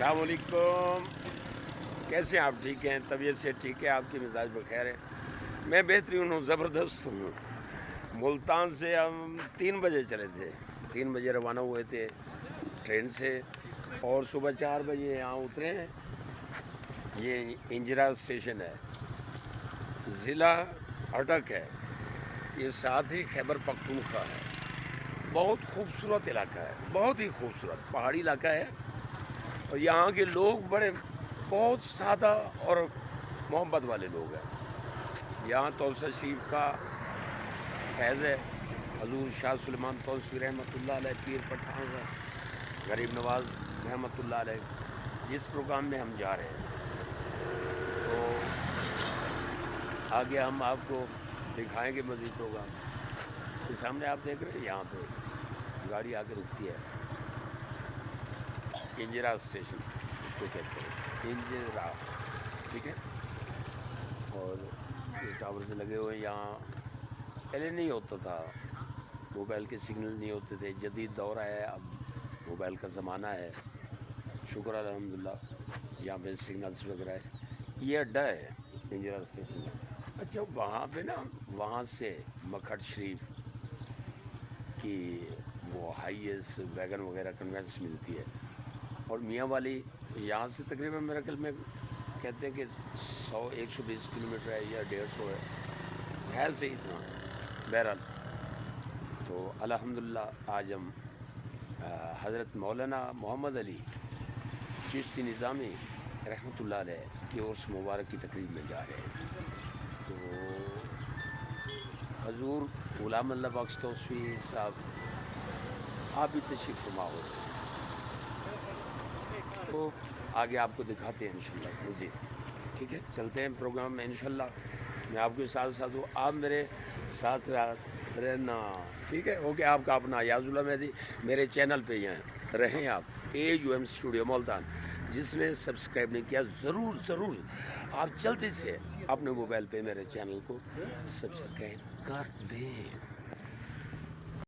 السلام علیکم، کیسے ہیں آپ؟ ٹھیک ہیں؟ طبیعت سے ٹھیک ہے؟ آپ کی مزاج بخیر ہے؟ میں بہترین ہوں، زبردست ہوں۔ ملتان سے ہم 3 بجے چلے تھے، 3 بجے روانہ ہوئے تھے ٹرین سے، اور صبح 4 بجے یہاں اترے ہیں۔ یہ انجرا اسٹیشن ہے، ضلع اٹک ہے، یہ ساتھ ہی خیبر پختونخوا ہے۔ بہت خوبصورت علاقہ ہے، بہت ہی خوبصورت پہاڑی علاقہ ہے، اور یہاں کے لوگ بہت سادہ اور محبت والے لوگ ہیں۔ یہاں توسیع شریف کا فیض ہے، حضور شاہ سلیمان توسیع رحمۃ اللہ علیہ، پیر پٹھان غریب نواز رحمۃ اللہ علیہ، جس پروگرام میں ہم جا رہے ہیں تو آگے ہم آپ کو دکھائیں گے مزید پروگرام۔ یہ سامنے آپ دیکھ رہے ہیں، یہاں پہ گاڑی آ کے رکتی ہے، انجرا اسٹیشن اس کو کہتے ہیں، انجرا، ٹھیک ہے۔ اور یہ ٹاور سے لگے ہوئے ہیں، یہاں پہلے نہیں ہوتا تھا، موبائل کے سگنل نہیں ہوتے تھے، جدید دور ہے، اب موبائل کا زمانہ ہے، شکر الحمدللہ، یہاں پہ سگنلس وغیرہ ہے۔ یہ اڈا ہے انجرا اسٹیشن کا۔ اچھا، وہاں پہ نا، وہاں سے مکھٹ شریف کی وہ ہائیس ویگن وغیرہ کنوینس ملتی ہے، اور میاں والی یہاں سے تقریباً میرے خیال میں کہتے ہیں کہ 120 کلومیٹر ہے یا 150 ہے صحیح اتنا۔ بہرحال تو الحمدللہ آج ہم حضرت مولانا محمد علی چشتی نظامی رحمۃ اللہ علیہ کی عرس مبارک کی تقریب میں جا رہے ہیں۔ تو حضور غلام اللہ بخش توسیع صاحب، آپ بھی تشریف فرما ہو، تو آگے آپ کو دکھاتے ہیں انشاءاللہ مزید، ٹھیک ہے۔ چلتے ہیں پروگرام میں انشاءاللہ، میں آپ کے ساتھ ساتھ ہوں، آپ میرے ساتھ رہنا، ٹھیک ہے۔ اوکے، آپ کا اپنا یاز اللہ مہدی، میرے چینل پہ یہ رہیں آپ، AUM اسٹوڈیو ملتان، جس نے سبسکرائب نہیں کیا ضرور آپ جلدی سے اپنے موبائل پہ میرے چینل کو سبسکرائب کر دیں۔